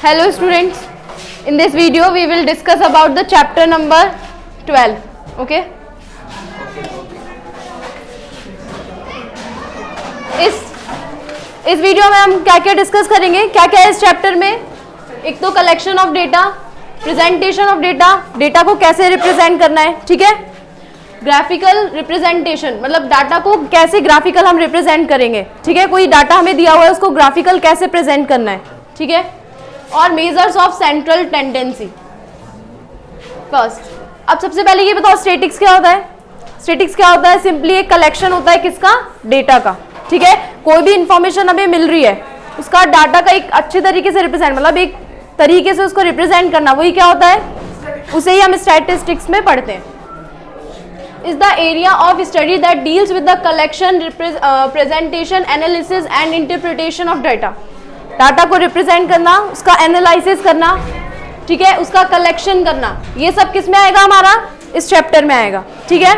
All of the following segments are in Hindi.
Hello students, in this video we will discuss about the chapter number 12. Okay? इस वीडियो में हम क्या क्या डिस्कस करेंगे, क्या क्या है इस चैप्टर में। एक तो collection of data, presentation of data, data को कैसे रिप्रेजेंट करना है, ठीक है। ग्राफिकल रिप्रेजेंटेशन मतलब डाटा को कैसे ग्राफिकल हम रिप्रेजेंट करेंगे, ठीक है। कोई डाटा हमें दिया हुआ है उसको ग्राफिकल कैसे प्रेजेंट करना है, ठीक है। और measures of central tendency first. अब सबसे पहले ये बताओ स्टैटिक्स क्या होता है। स्टैटिक्स क्या होता है? सिंपली एक कलेक्शन होता है किसका? डेटा का, ठीक है। कोई भी इंफॉर्मेशन हमें मिल रही है उसका डाटा का एक अच्छे तरीके से रिप्रेजेंट मतलब एक तरीके से उसको रिप्रेजेंट करना, वही क्या होता है, उसे ही हम स्टैटिस्टिक्स में पढ़ते हैं। Is the area of study that deals with the collection, presentation, analysis and interpretation of data. Data को रिप्रेजेंट करना, उसका एनालिसिस करना, ठीक है, उसका कलेक्शन करना, ये सब किस में आएगा? हमारा इस चैप्टर में आएगा, ठीक है।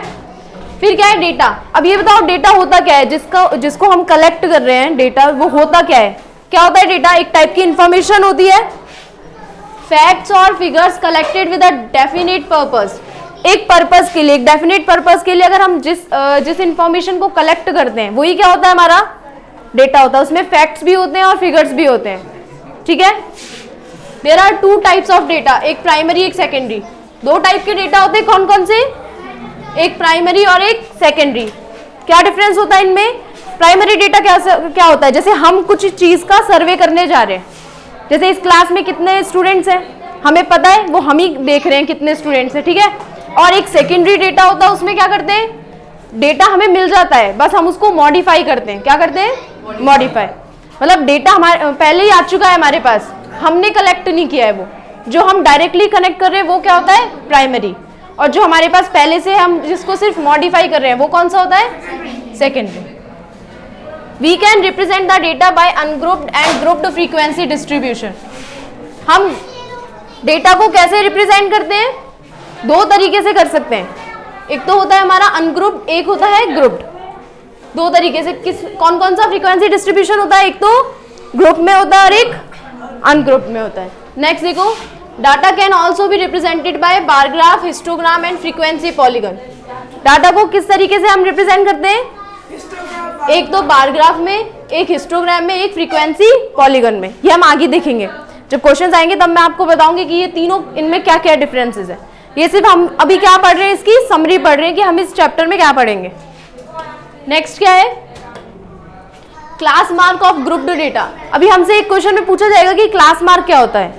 फिर क्या है? डेटा। अब ये बताओ डेटा होता क्या है, जिसको हम कलेक्ट कर रहे हैं डेटा, वो होता क्या है? क्या होता है डेटा? एक टाइप की इंफॉर्मेशन होती है, फैक्ट्स और figures collected with a definite purpose. एक पर्पस के लिए, एक डेफिनेट पर्पस के लिए अगर हम जिस इंफॉर्मेशन को कलेक्ट करते हैं वही क्या होता है? हमारा डेटा होता है। उसमें फैक्ट्स भी होते हैं और फिगर्स भी होते हैं, ठीक है। There are two types of data, एक प्राइमरी एक सेकेंडरी। दो टाइप के डेटा होते हैं, कौन कौन से? एक प्राइमरी और एक सेकेंडरी। क्या डिफरेंस होता है इनमें? प्राइमरी डेटा क्या होता है? जैसे हम कुछ चीज का सर्वे करने जा रहे हैं, जैसे इस क्लास में कितने स्टूडेंट्स हैं हमें पता है, वो हम ही देख रहे हैं कितने स्टूडेंट्स हैं, ठीक है। और एक सेकेंडरी डेटा होता है, उसमें क्या करते हैं, डेटा हमें मिल जाता है, बस हम उसको मॉडिफाई करते हैं। क्या करते हैं? मॉडिफाई। मतलब डेटा हमारे पहले ही आ चुका है हमारे पास, हमने कलेक्ट नहीं किया है। वो जो हम डायरेक्टली कनेक्ट कर रहे हैं वो क्या होता है? प्राइमरी। और जो हमारे पास पहले से हम जिसको सिर्फ मॉडिफाई कर रहे हैं वो कौन सा होता है? Secondary. We can represent the data by ungrouped and grouped frequency distribution. हम डेटा को कैसे रिप्रेजेंट करते हैं? दो तरीके से कर सकते हैं। एक तो होता है हमारा अनग्रुप्ड, एक होता है ग्रुप्ड। दो तरीके से कौन कौन सा फ्रीक्वेंसी डिस्ट्रीब्यूशन होता है? एक तो ग्रुप में होता है और एक अनग्रुप में होता है। नेक्स्ट देखो, data can also be represented by bar graph, histogram and frequency polygon. Data को किस तरीके से हम रिप्रेजेंट करते हैं? एक तो बार ग्राफ में, एक हिस्टोग्राम में, एक फ्रीक्वेंसी पॉलीगन में। ये हम आगे देखेंगे, जब क्वेश्चंस आएंगे तब मैं आपको बताऊंगी कि ये तीनों इनमें क्या क्या डिफरेंसेस है। ये सिर्फ हम अभी क्या पढ़ रहे हैं, इसकी समरी पढ़ रहे हैं कि हम इस चैप्टर में क्या पढ़ेंगे। नेक्स्ट क्या है? Class mark of grouped data. अभी हमसे एक क्वेश्चन में पूछा जाएगा कि क्लास मार्क क्या होता है,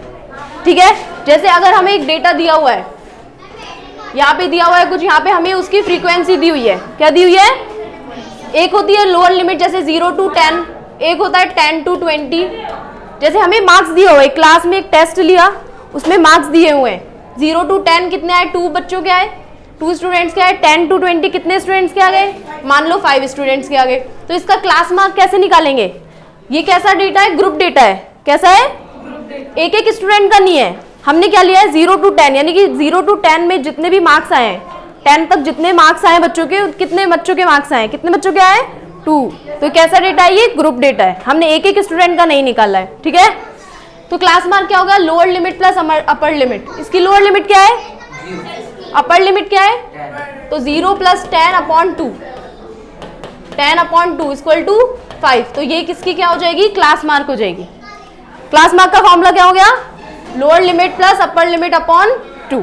ठीक है। जैसे अगर हमें एक डेटा दिया हुआ है, यहाँ पे दिया हुआ है कुछ, यहाँ पे हमें उसकी फ्रीक्वेंसी दी हुई है। क्या दी हुई है? एक होती है लोअर लिमिट जैसे 0 to 10, एक होता है 10 to 20। जैसे हमें मार्क्स दिया हुआ है, क्लास में एक टेस्ट लिया उसमें मार्क्स दिए हुए हैं, 0 to 10 कितने आए? 2 बच्चों के आए, 2 स्टूडेंट्स के आए। 10 to 20 कितने स्टूडेंट्स के आ गए? मान लो 5 स्टूडेंट्स के आ गए। तो इसका क्लास मार्क कैसे निकालेंगे? ये कैसा डेटा है? ग्रुप डेटा है। कैसा है? एक एक स्टूडेंट का नहीं है, हमने क्या लिया है? 0 to 10, यानी कि 0 to 10 में जितने भी मार्क्स आए हैं, 10 तक जितने मार्क्स आए बच्चों के, कितने बच्चों के मार्क्स आए? कितने बच्चों के आए? 2। तो कैसा डेटा है? ये ग्रुप डेटा है, हमने एक एक स्टूडेंट का नहीं निकाला है, ठीक है। तो क्लास मार्क क्या होगा? Lower limit plus upper limit. इसकी लोअर लिमिट क्या है? अपर लिमिट क्या है? तो 0 + 10/2, 10/2 = 5। तो ये किसकी क्या हो जाएगी? क्लास मार्क हो जाएगी। क्लास मार्क का फॉर्मूला क्या हो गया? Lower limit plus upper limit upon 2।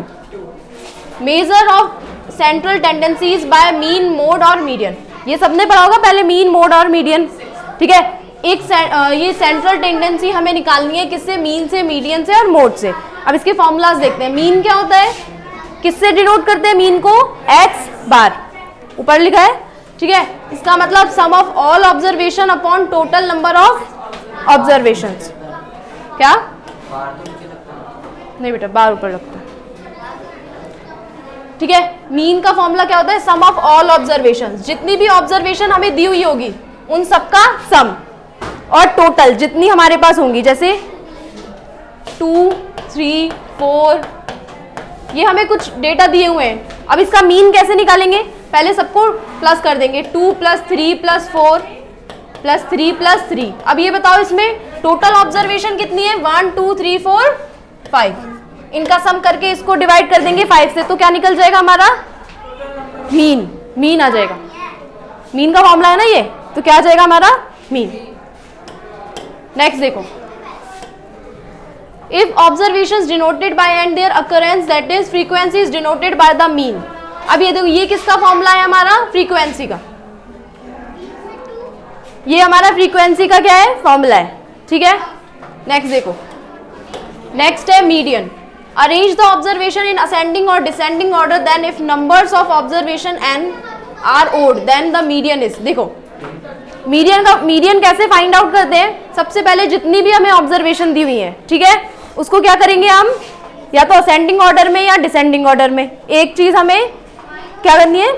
Measure of central tendencies by mean, mode और मीडियन। ये सबने पढ़ा होगा पहले, मीन, मोड और मीडियन, ठीक है। एक ये सेंट्रल टेंडेंसी हमें निकालनी है किससे? मीन से, मीडियन से और मोड से। अब इसके फॉर्मूलाज देखते हैं। मीन क्या होता है? किससे डिनोट करते हैं मीन को? x बार, ऊपर लिखा है, ठीक है। इसका मतलब sum of all observation upon total number of observations. क्या? नहीं बेटा, बार ऊपर लगता है, ठीक है। मीन का फॉर्मूला क्या होता है? सम ऑफ ऑल ऑब्जर्वेशंस। जितनी भी ऑब्जर्वेशन हमें दी हुई होगी उन सबका सम, और टोटल जितनी हमारे पास होंगी, जैसे 2, 3, 4, ये हमें कुछ डेटा दिए हुए हैं। अब इसका मीन कैसे निकालेंगे? पहले सबको प्लस कर देंगे, 2 + 3 + 4 प्लस 3 अब ये बताओ इसमें टोटल ऑब्जर्वेशन कितनी है 1 2 3 4 5 इनका सम करके इसको डिवाइड कर देंगे 5 से तो क्या निकल जाएगा हमारा मीन आ जाएगा। मीन का फॉर्मूला है ना ये, तो क्या आ जाएगा हमारा मीन। नेक्स्ट देखो, if observations denoted by and there occurrence that is frequency is denoted by the mean. अब ये देखो ये किसका फॉर्मूला है हमारा फ्रीक्वेंसी का, ये हमारा फ्रीक्वेंसी का क्या है फॉर्मूला है, ठीक है। नेक्स्ट देखो, नेक्स्ट है median. Arrange the observation in ascending और descending order, then if numbers of observation n are odd then the median is. देखो मीडियन कैसे फाइंड आउट करते हैं, सबसे पहले जितनी भी हमें ऑब्जर्वेशन दी हुई है, ठीक है, उसको क्या करेंगे हम, या तो असेंडिंग ऑर्डर में या डिसेंडिंग ऑर्डर में। एक चीज हमें क्या करनी है,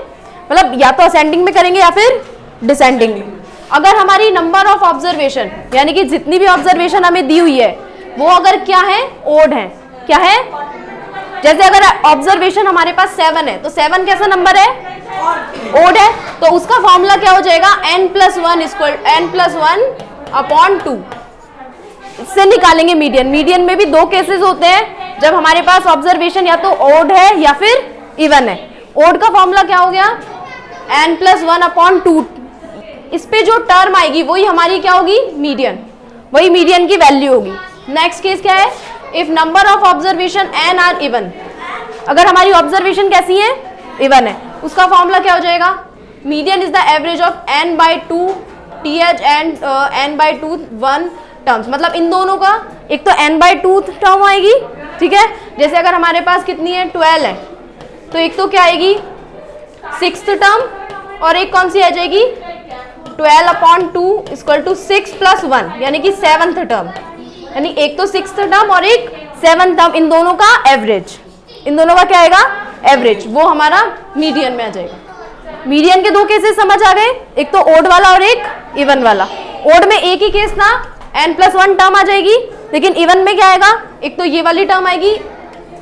मतलब या तो असेंडिंग में करेंगे या फिर डिसेंडिंग में। अगर हमारी नंबर ऑफ ऑब्जर्वेशन यानी कि जितनी भी ऑब्जर्वेशन हमें दी हुई है वो अगर क्या है ओड है, क्या है, जैसे अगर ऑब्जर्वेशन हमारे पास 7 है तो 7 कैसा नंबर है ओड है, तो उसका फॉर्मूला क्या हो जाएगा n+1 अपॉन 2। इससे निकालेंगे मीडियन। मीडियन में भी दो केसेस होते हैं, जब हमारे पास ऑब्जर्वेशन या तो ओड है या फिर इवन है। ओड का फॉर्मूला क्या हो गया n+1 अपॉन 2। इस पे जो टर्म आएगी वही हमारी क्या होगी मीडियन, वही मीडियन की वैल्यू होगी। नेक्स्ट केस क्या है, if number of observation n are even. अगर हमारी ऑब्जर्वेशन कैसी है इवन है, उसका फॉर्मूला क्या हो जाएगा, median is the average of n/2 th and n/2 1 terms. मतलब इन दोनों का एक तो n/2 टर्म आएगी, ठीक है, जैसे अगर हमारे पास कितनी है 12 है तो एक तो क्या आएगी 6th टर्म और एक कौन सी आ जाएगी 12 अपॉन 2 इक्वल टू 6 + 1 यानी कि 7th टर्म, यानी एक तो 6th टर्म और एक 7th टर्म, इन दोनों का एवरेज, इन दोनों का क्या आएगा एवरेज, वो हमारा मीडियन में आ जाएगा। मीडियन के दो केसेस समझ आ गए, एक तो ओड वाला और एक इवन वाला। ओड में एक ही केस था n+1 टर्म आ जाएगी, लेकिन इवन में क्या आएगा, एक तो ये वाली टर्म आएगी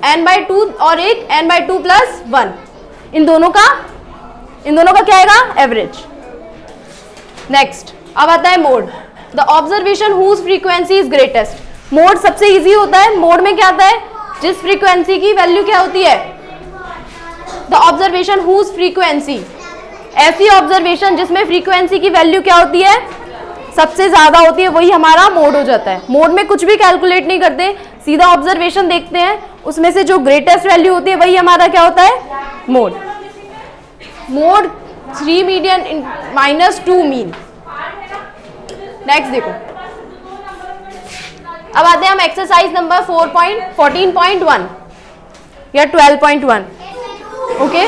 n/2 और एक n/2 + 1, इन दोनों का क्या आएगा एवरेज। नेक्स्ट अब आता है mode, the observation whose frequency is greatest. Mode सबसे इजी होता है। मोड में क्या आता है, जिस फ्रीक्वेंसी की वैल्यू क्या होती है, द ऑब्जर्वेशन हुज फ्रीक्वेंसी, ऐसी ऑब्जर्वेशन जिसमें फ्रीक्वेंसी की वैल्यू क्या होती है सबसे ज्यादा होती है, वही हमारा मोड हो जाता है। मोड में कुछ भी कैलकुलेट नहीं करते, सीधा ऑब्जर्वेशन देखते हैं, उसमें से जो ग्रेटेस्ट वैल्यू होती है वही हमारा क्या होता है mode. Mode 3 median -2 mean. Next देखो, अब आते हैं हम एक्सरसाइज नंबर 14.1 या 12.1। Okay,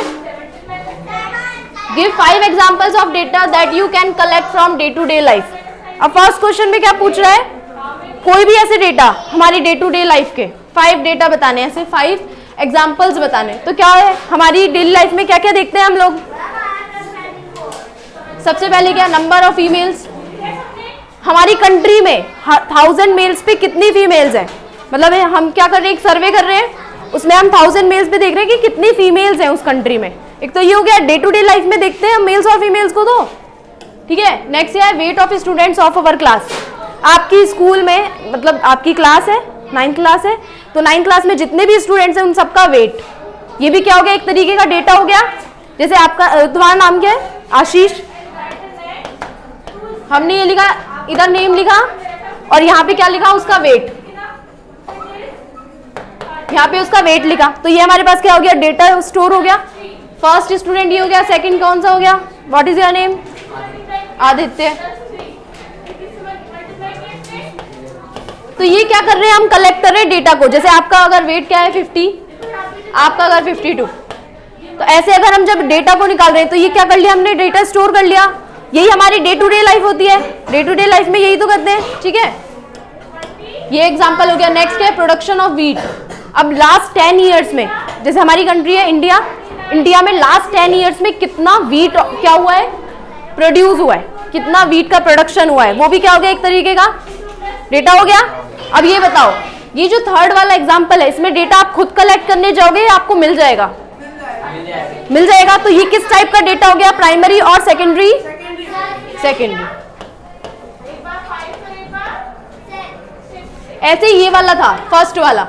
give 5 examples of data that you can collect from day to day life. अब फर्स्ट क्वेश्चन में क्या पूछ रहा है, कोई भी ऐसे डेटा हमारी डे टू डे लाइफ के 5 डेटा बताने, ऐसे 5 एग्जांपल्स बताने। तो क्या है, हमारी डेली लाइफ में क्या क्या देखते हैं हम लोग, सबसे पहले क्या नंबर ऑफ फीमेल्स, हमारी कंट्री में 1000 मेल्स पे कितनी फीमेल्स हैं, मतलब हम क्या कर रहे हैं एक सर्वे कर रहे हैं, उसमें हम 1000 मेल्स पे देख रहे हैं कि कितनी फीमेल्स हैं उस कंट्री में। एक तो ये हो गया डे टू डे लाइफ में देखते हैं मेल्स और फीमेल्स को, तो ठीक है। नेक्स्ट है weight of students of our class. आपकी स्कूल में मतलब आपकी क्लास है 9th क्लास है, तो 9th क्लास में जितने भी स्टूडेंट्स हैं उन सबका वेट, ये भी क्या हो गया एक तरीके का डेटा हो गया। जैसे आपका तुम्हारा नाम क्या है आशीष, हमने ये लिखा, इधर नेम लिखा और यहाँ पे क्या लिखा उसका वेट, यहाँ पे उसका वेट लिखा, तो ये हमारे पास क्या हो गया डेटा स्टोर हो गया। फर्स्ट स्टूडेंट ये हो गया, सेकंड कौन सा हो गया, what is your name, Aditya. तो ये क्या कर रहे हैं हम कलेक्ट कर रहे हैं डेटा को, जैसे आपका अगर वेट क्या है 50, आपका अगर 52, तो ऐसे अगर हम जब डेटा को निकाल रहे हैं तो ये क्या कर लिया हमने डेटा स्टोर कर लिया। यही हमारी डे टू डे लाइफ होती है, डे टू डे लाइफ में यही तो करते हैं, ठीक है। ये एग्जांपल हो गया। नेक्स्ट है प्रोडक्शन ऑफ व्हीट। अब लास्ट 10 ईयर्स में, जैसे हमारी कंट्री है इंडिया, इंडिया में लास्ट 10 ईयर्स में कितना व्हीट क्या हुआ है प्रोड्यूस हुआ है, कितना व्हीट का प्रोडक्शन हुआ है, वो भी क्या हो गया एक तरीके का डेटा हो गया। अब ये बताओ, ये जो थर्ड वाला एग्जांपल है इसमें डेटा आप खुद कलेक्ट करने जाओगे या आपको मिल जाएगा, मिल जाएगा। तो ये किस टाइप का डेटा हो गया, प्राइमरी और सेकेंडरी, सेकेंडरी। ऐसे ये वाला था फर्स्ट वाला,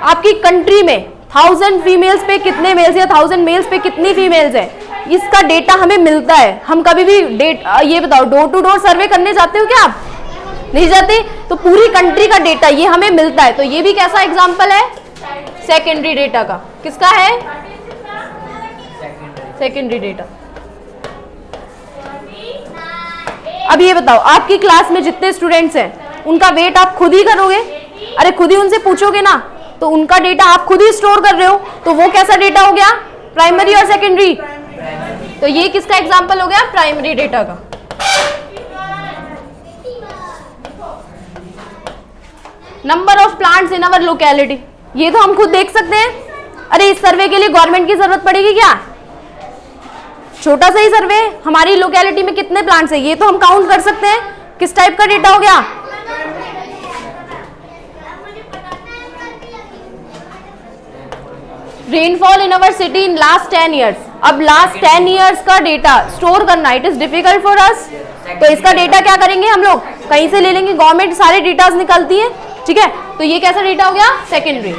आपकी कंट्री में 1000 फीमेल्स पे कितने मेल्स या 1000 मेल्स पे कितनी फीमेल्स है, इसका डेटा हमें मिलता है। हम कभी भी ये बताओ, डोर टू डोर सर्वे करने जाते हो क्या आप? नहीं जाते। तो पूरी कंट्री का डेटा ये हमें मिलता है। तो ये भी कैसा एग्जांपल है? सेकेंडरी डेटा का। किसका है? Secondary data. अब ये बताओ, आपकी क्लास में जितने स्टूडेंट्स हैं उनका वेट आप खुद ही करोगे? अरे खुद ही उनसे पूछोगे ना, तो उनका डेटा आप खुद ही स्टोर कर रहे हो, तो वो कैसा डेटा हो गया? प्राइमरी और सेकेंडरी। तो ये किसका एग्जांपल हो गया? प्राइमरी डेटा का। Number of plants in our locality, ये तो हम खुद देख सकते हैं। अरे इस सर्वे के लिए गवर्नमेंट की जरूरत पड़ेगी क्या? छोटा सा ही सर्वे, हमारी लोकेलिटी में कितने प्लांट्स है ये तो हम काउंट कर सकते हैं। किस टाइप का डेटा हो गया? Rainfall in our city in last 10 years. अब लास्ट 10 ईयर्स का डेटा स्टोर करना, it is difficult for us. तो इसका डेटा क्या करेंगे हम लोग? कहीं से ले लेंगे, गवर्नमेंट सारे डेटास निकालती है, ठीक है। तो ये कैसा डेटा हो गया? सेकेंडरी।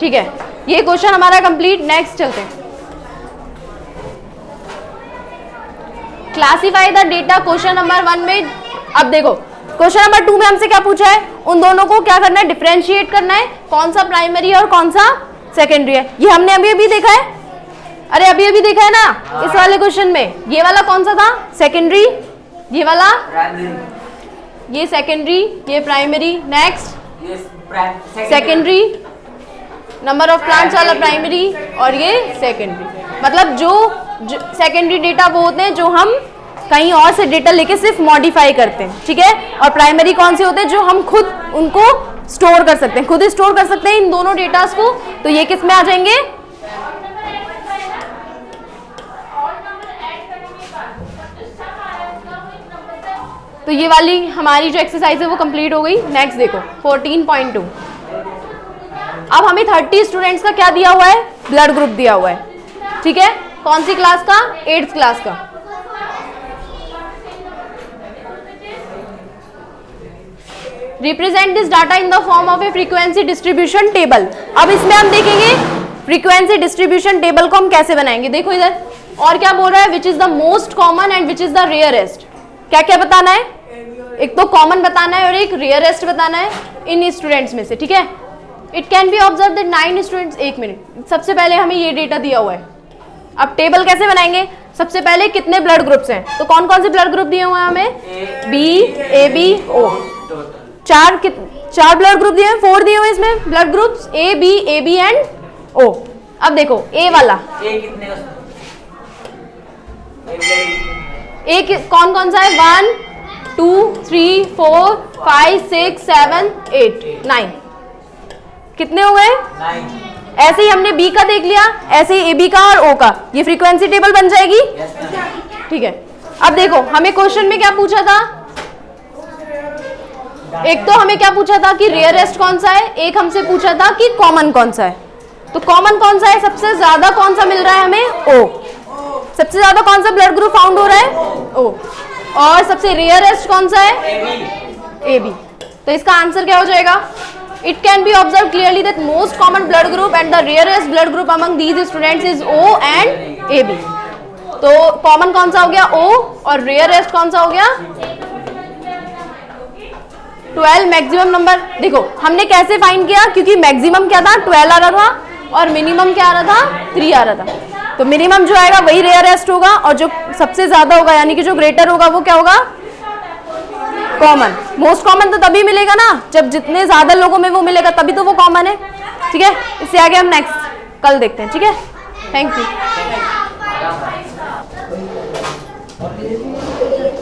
ठीक है, ये क्वेश्चन हमारा कंप्लीट। नेक्स्ट चलते हैं। Classify the data, question number 1 में। अब देखो क्वेश्चन नंबर 2 में हमसे क्या पूछा है? उन दोनों को क्या करना है? डिफरेंशिएट करना है, कौन सा प्राइमरी और कौन सा सेकेंडरी है। ये हमने अभी अभी देखा है। अरे अभी अभी देखा है ना इस वाले क्वेश्चन में। ये वाला कौन सा था? सेकेंडरी। ये वाला ये सेकेंडरी, ये primary. Next secondary, number of plants वाला प्राइमरी, और ये सेकेंडरी। मतलब जो सेकेंडरी डेटा वो होते हैं जो हम कहीं और से डेटा लेके सिर्फ मॉडिफाई करते हैं, ठीक है। और प्राइमरी कौन से होते हैं? जो हम खुद उनको स्टोर कर सकते हैं, खुद ही स्टोर कर सकते हैं इन दोनों डेटास को। तो ये किस में आ जाएंगे? तो ये वाली हमारी जो एक्सरसाइज है वो कंप्लीट हो गई। नेक्स्ट देखो 14.2। अब हमें 30 स्टूडेंट्स का क्या दिया हुआ है? ब्लड ग्रुप दिया हुआ है, ठीक है। कौन सी क्लास का? 8th क्लास का। Represent this data in the form of A frequency distribution table. अब इसमें हम देखेंगे फ्रीक्वेंसी डिस्ट्रीब्यूशन टेबल को हम कैसे बनाएंगे। देखो इधर और क्या बोल रहा है? Which is the most common and which is the rarest. क्या क्या बताना है? एक तो कॉमन बताना है और एक रेयरेस्ट बताना है इन स्टूडेंट्स में से, ठीक है। It can be observe that 9 students. 1 minute, सबसे पहले हमें ये डेटा दिया हुआ है। अब टेबल कैसे बनाएंगे? सबसे पहले कितने ब्लड ग्रुप्स हैं, तो कौन कौन से ब्लड ग्रुप दिए हुए हैं हमें? B, A B, O. चार ब्लड ग्रुप दिए हैं, 4 दिए हुए इसमें blood groups, A B and O. अब देखो ए वाला ए कौन कौन सा है? 1 2 3 4 5 6 7 8 9। कितने हो गए? 9। ऐसे ही हमने बी का देख लिया, ऐसे ही ए बी का और ओ का। ये फ्रीक्वेंसी टेबल बन जाएगी, ठीक है। अब देखो हमें क्वेश्चन में क्या पूछा था? एक तो हमें क्या पूछा था कि रेयरेस्ट कौन सा है, एक हमसे पूछा था कि कॉमन कौन सा है। तो कॉमन कौन सा है? सबसे ज्यादा कौन सा मिल रहा है हमें? ओ। सबसे ज्यादा कौन सा ब्लड ग्रुप फाउंड हो रहा है? ओ। और सबसे रेयरेस्ट कौन सा है? A B. तो इसका आंसर क्या हो जाएगा? It can be observed clearly that most common blood group and the rarest blood group among these students is O and AB. तो कॉमन कौन सा हो गया? O, और रेयरेस्ट कौन सा हो गया? 12। मैक्सिमम नंबर देखो हमने कैसे फाइंड किया, क्योंकि मैक्सिमम क्या था? 12 आ रहा था और मिनिमम क्या आ रहा था? 3 आ रहा था। तो मिनिमम जो आएगा वही रेयरेस्ट होगा, और जो सबसे ज्यादा होगा यानी कि जो ग्रेटर होगा वो क्या होगा? कॉमन। मोस्ट कॉमन तो तभी मिलेगा ना जब जितने ज्यादा लोगों में वो मिलेगा, तभी तो वो कॉमन है, ठीक है। इससे आगे हम नेक्स्ट कल देखते हैं, ठीक है। Thank you.